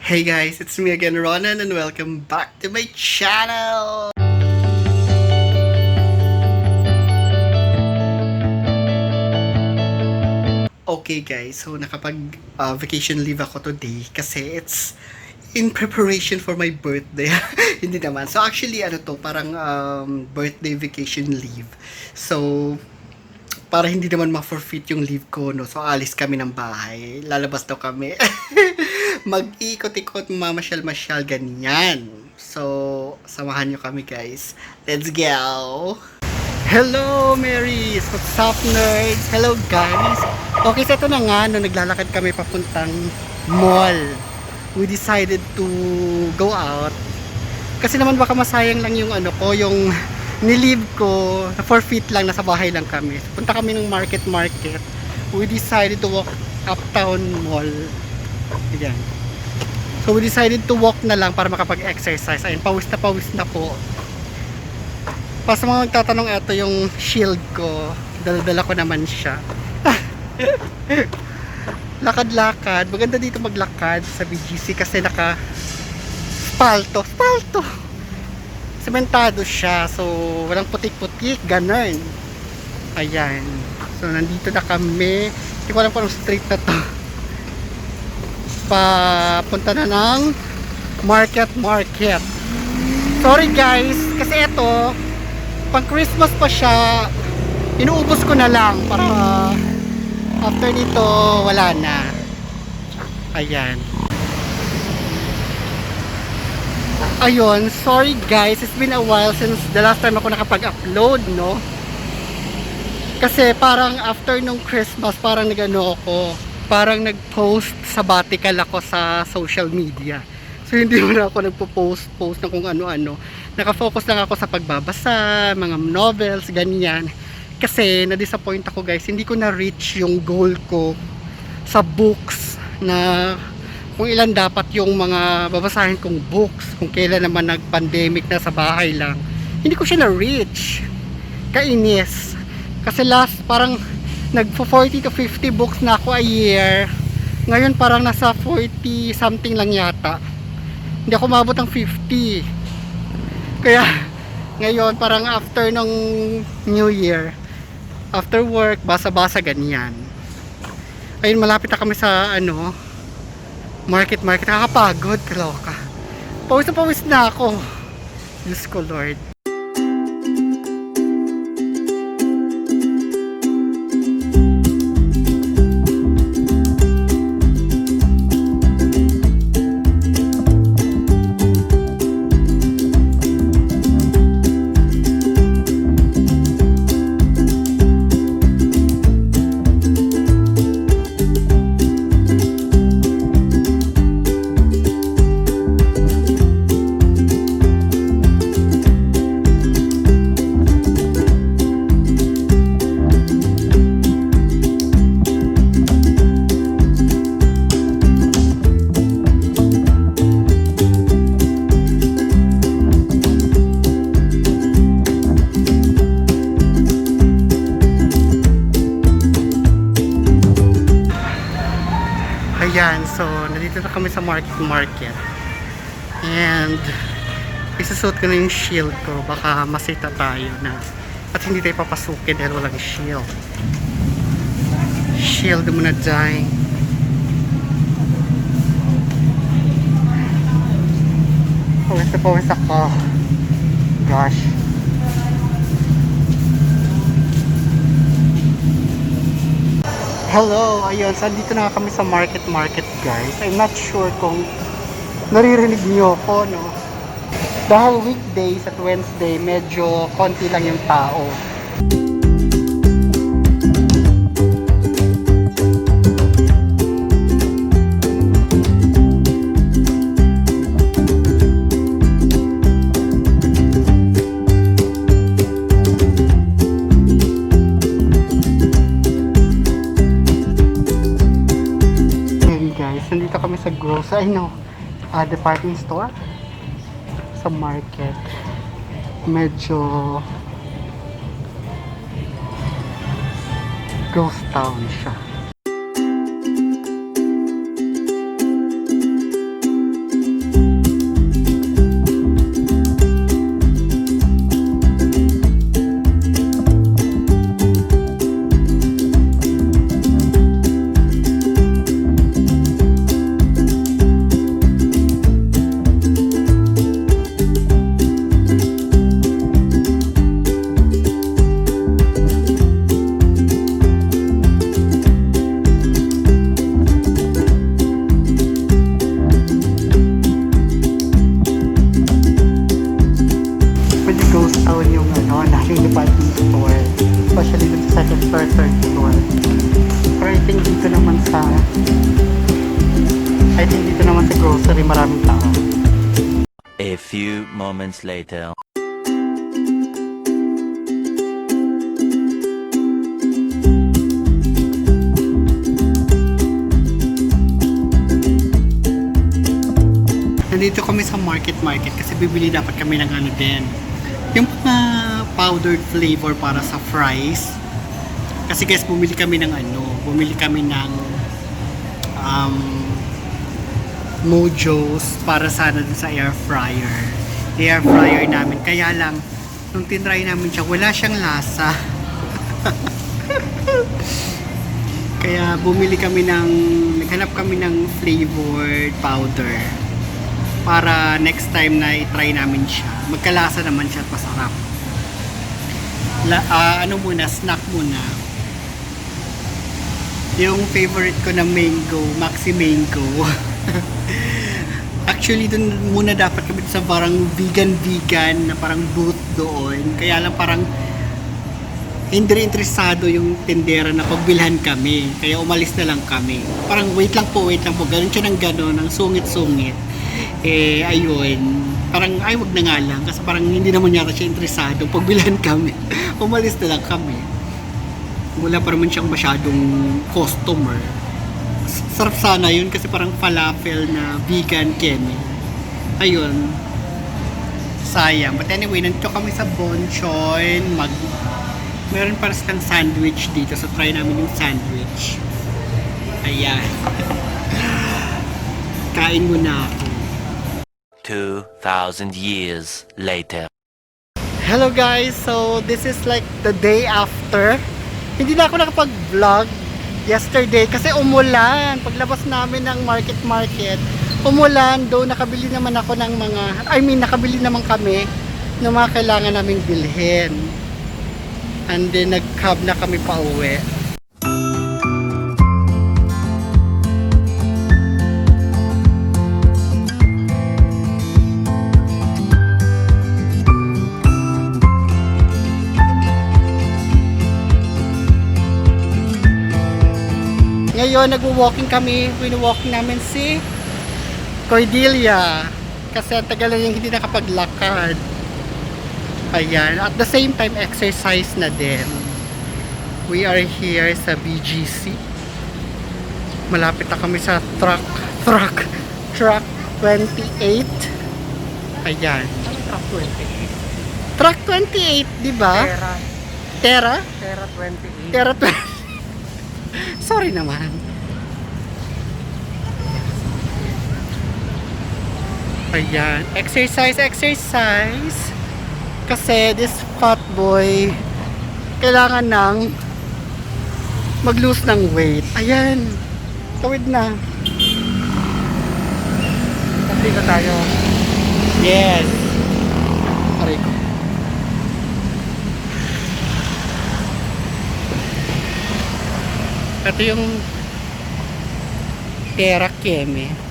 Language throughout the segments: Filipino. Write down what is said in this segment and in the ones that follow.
Hey guys, it's me again, Ronan, and welcome back to my channel! Okay guys, so nakapag vacation leave ako today kasi it's in preparation for my birthday. Hindi naman. So actually, ano to, parang birthday vacation leave. So, para hindi naman ma-forfeit yung leave ko, no? So, alis kami ng bahay. Lalabas daw kami. Mag-ikot-ikot, mamasyal-masyal, ganyan. So, samahan nyo kami, guys. Let's go! Hello, Marys! What's up, nerds? Hello, guys! Okay, so ito na nga, no, naglalakad kami papuntang mall. We decided to go out. Kasi naman baka masayang lang yung ano ko, yung nilive ko, na forfeit lang, nasa bahay lang kami. Punta kami ng market. We decided to walk uptown mall. Ayan. So we decided to walk na lang para makapag-exercise. Ayun, pawis na po. Pa sa mga magtatanong, ito yung shield ko. Dala-dala ko naman siya. Lakad-lakad. Maganda dito maglakad sa BGC kasi naka spalto. Sementado siya. So, walang putik-putik. Ganun. Ayan. So, nandito na kami. Hindi ko alam kung anong street na to. Papunta na ng market. Sorry guys. Kasi ito, pang Christmas pa siya, inuubos ko na lang para after nito wala na. Ayan. Ayun, sorry guys, it's been a while since the last time ako nakapag-upload, no? Kasi parang after nung Christmas, parang nag-ano ako, parang nag-post sabbatical ako sa social media. So hindi mo na ako nagpo-post na kung ano-ano. Nakafocus lang ako sa pagbabasa, mga novels, ganyan. Kasi na-disappoint ako guys, hindi ko na-reach yung goal ko sa books na kung ilan dapat yung mga babasahin kong books, kung kailan naman nag-pandemic na sa bahay lang. Hindi ko siya na-reach. Kainis. Kasi last parang nag-40 to 50 books na ako a year. Ngayon parang nasa 40 something lang yata. Hindi ako mabot ng 50. Kaya ngayon parang after ng New Year, after work, basa-basa ganyan. Ayun, malapit na kami sa ano, market. Nakakapagod, kaloka. Pawis na ako. Diyos ko Lord. Ayan, so nandito na kami sa market. And isusot ko na yung shield ko, baka masita tayo na at hindi tayo papasukin dahil walang shield. Shield muna dyan. Pawis ako. Gosh. Hello, ayun, so dito na kami sa market guys. I'm not sure kung naririnig niyo ako, no? Dahil weekdays at Wednesday, medyo konti lang yung tao. Nandito kami sa grocery, department store sa market. Medyo ghost town siya. rin maraming tao. A few moments later. Nandito kami sa market kasi bibili dapat kami ng ano din. Yung mga powdered flavor para sa fries. Kasi guys, bumili kami ng Mojo's para sana dun sa air fryer namin. Kaya lang nung tinry namin siya, wala siyang lasa. Kaya naghanap kami ng flavored powder para next time na i-try namin siya, magkalasa naman siya at masarap. Snack muna. Yung favorite ko na mango, Maxi Mango. Actually, dun muna dapat kami sa parang vegan na parang booth doon. Kaya lang parang hindi rin interesado yung tindera na pagbilhan kami. Kaya umalis na lang kami. Parang wait lang po. Ganun siya ng gano'n, ng sungit-sungit. Ayun. Parang wag na nga lang. Kasi parang hindi naman yata siya interesado. Pagbilhan kami. Umalis na lang kami. Wala pa naman siyang masyadong customer. Sarap sana yun kasi parang falafel na vegan keme. Ayun. Sayang. But anyway, nandito kami sa Bonchon. Meron para silang sandwich dito. So try namin yung sandwich. Ayan. Kain muna ako. 2,000 years later. Hello guys. So this is like the day after. Hindi na ako nakapag-vlog yesterday kasi umulan. Paglabas namin ng market, umulan. Though nakabili naman ako ng nakabili naman kami ng mga kailangan naming bilhin. And then nag-cab na kami pa uwi. Ngayon, nag-walking kami. Wino-walking namin si Cordelia. Kasi ang tagal na yung hindi nakapaglakad. Ayan. At the same time, exercise na din. We are here sa BGC. Malapit na kami sa truck 28. Ayan. Truck 28. Truck 28, di ba? Terra? Terra 28. Terra 28. Sorry naman. Ayan. Exercise. Kasi this fat boy kailangan ng mag-lose ng weight. Ayan. Tawid na. Kasi ka tayo. Yes. Aray ko. Ito yung Terra Keme.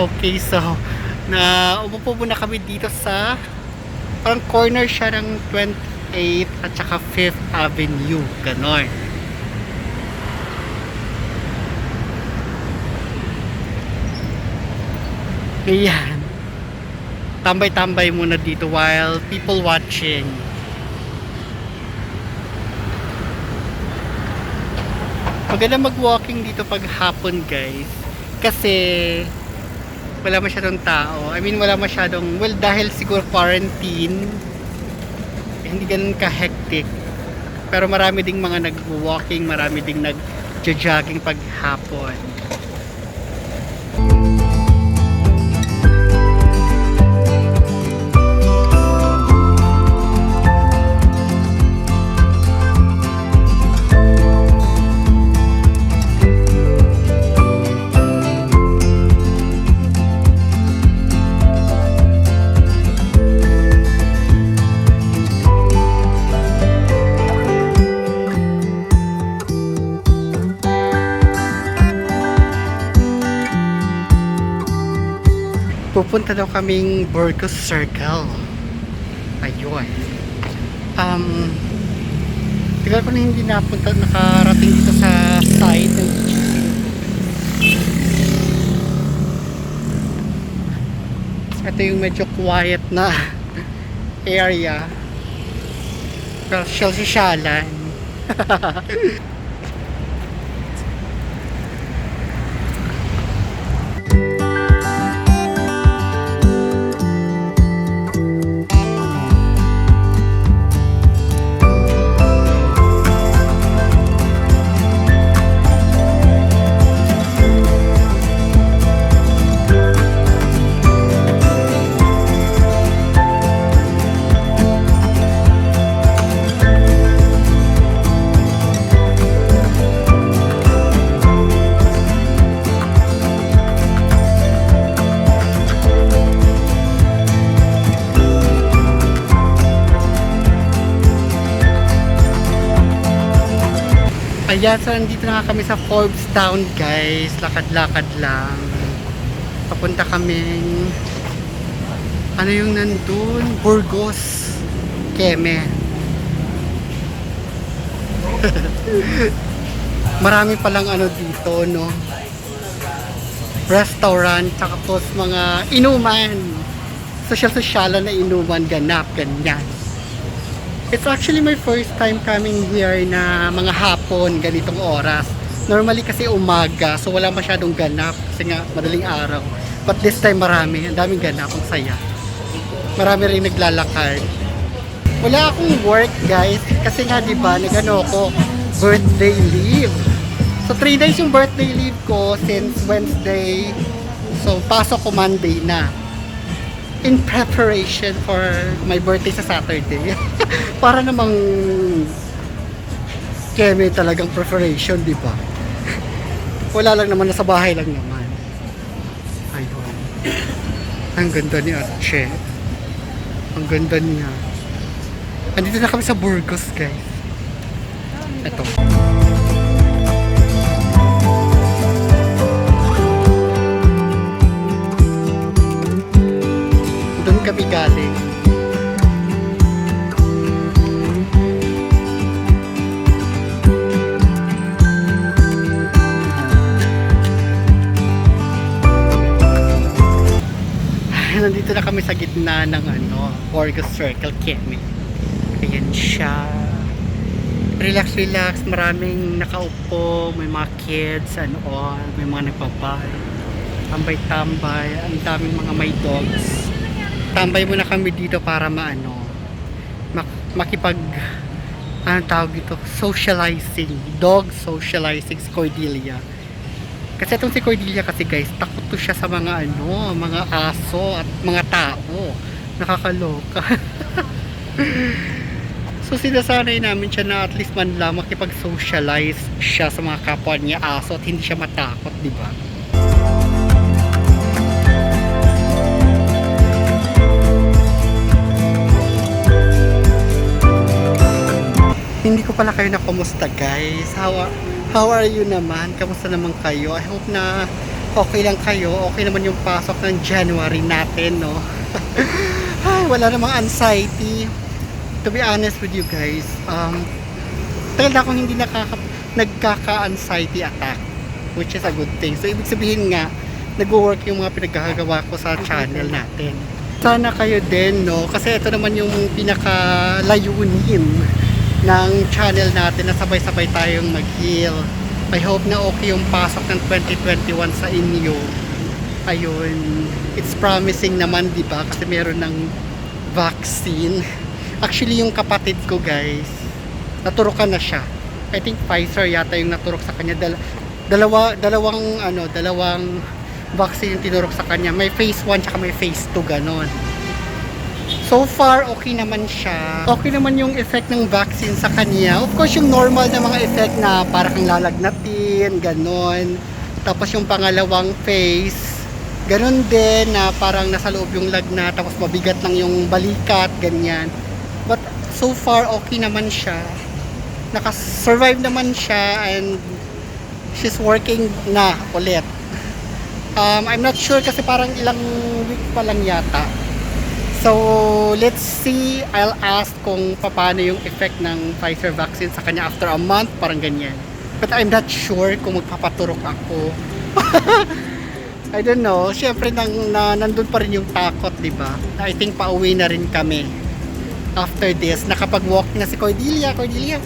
Okay, so umupo muna kami dito sa parang corner siya ng 28th at saka 5th Avenue, ganon. Ayan, tambay-tambay muna dito while people watching. Maganda mag-walking dito pag hapon, guys, kasi wala masyadong tao. I mean, wala masyadong, well, dahil siguro quarantine, hindi ganun ka-hectic. Pero marami ding mga nag-walking, marami ding nag-jogging pag hapon. Pupunta daw kaming Burgos Circle. Ayun. Tagal ko na hindi nakarating dito sa side ng ito yung medyo quiet na area. Pero sosyalan. Ayan, so nandito na nga kami sa Forbes Town guys. Lakad-lakad lang. Papunta kaming ano yung nandun? Burgos Keme. Marami palang ano dito, no? Restaurant, tapos mga inuman. Social-socialan na inuman, ganap, ganyan. It's actually my first time coming here na mga hapon, ganitong oras. Normally kasi umaga, so wala masyadong ganap kasi nga madaling araw. But this time marami, ang daming ganap, ang saya. Marami rin naglalakad. Wala akong work guys, kasi nga diba, nagano ako, birthday leave. So 3 days yung birthday leave ko since Wednesday. So pasok ko Monday na. In preparation for my birthday sa Saturday. Para namang keme talagang preparation, di ba? Wala lang naman, nasa bahay lang naman. Ayun. Ang ganda ni Arche. Ang ganda niya. Andito na kami sa Burgos, guys. Ito. Doon kami galing. Nandito na kami sa gitna ng Burgos Circle, Kemi. Ayan siya. Relax, relax. Maraming nakaupo. May mga kids and all. May mga nagbabay. Tambay-tambay. Ang daming mga may dogs. Tambay muna kami dito para makipag tawag dito, socializing, dog socializing si Cordelia. Kasi itong si Cordelia kasi guys, takot to siya sa mga mga aso at mga tao. Nakakaloka. So sinasanay namin siya na at least man lang makipag-socialize siya sa mga kapwa niya aso at hindi siya matakot, di ba? Hindi ko pala kayo na kumusta guys. How are you naman? Kamusta naman kayo? I hope na okay lang kayo. Okay naman yung pasok ng January natin, no? Ay, wala namang anxiety. To be honest with you guys, tagal na akong hindi nagkaka-anxiety attack, which is a good thing. So ibig sabihin nga, nag-work yung mga pinagkakagawa ko sa channel natin. Sana kayo din, no? Kasi ito naman yung pinaka-layunin ng channel natin na sabay-sabay tayong mag-heal. I hope na okay yung pasok ng 2021 sa inyo. Ayun, it's promising naman, di ba? Kasi meron ng vaccine. Actually, yung kapatid ko guys, naturokan na siya. I think Pfizer yata yung naturok sa kanya. Dalawang vaccine yung tinurok sa kanya. May phase 1 tsaka may phase 2, ganon. So far, okay naman siya. Okay naman yung effect ng vaccine sa kanya. Of course, yung normal na mga effect na parang kang lalagnatin, ganon. Tapos yung pangalawang phase, ganon din na parang nasa loob yung lagnat, tapos mabigat lang yung balikat, ganyan. But so far, okay naman siya. Nakasurvive naman siya and she's working na ulit. I'm not sure kasi parang ilang week pa lang yata. So, let's see. I'll ask kung paano yung effect ng Pfizer vaccine sa kanya after a month, parang ganyan. But I'm not sure kung magpapaturok ako. I don't know. Siyempre, nandun pa rin yung takot, di ba? I think pauwi na rin kami after this. Nakapag-walk na si Cordelia. Cordelia.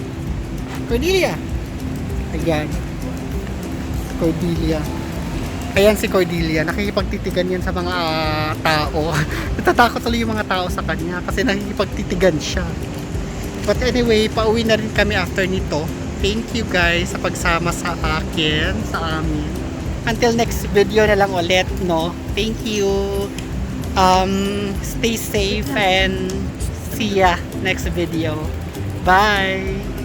Ayan. Cordelia. Ayan si Cordelia, nakikipagtitigan yan sa mga tao. Natatakot tuloy yung mga tao sa kanya kasi nakikipagtitigan siya. But anyway, pauwi na rin kami after nito. Thank you guys sa pagsama sa akin, sa amin. Until next video na lang ulit, no? Thank you. Stay safe and see ya next video. Bye!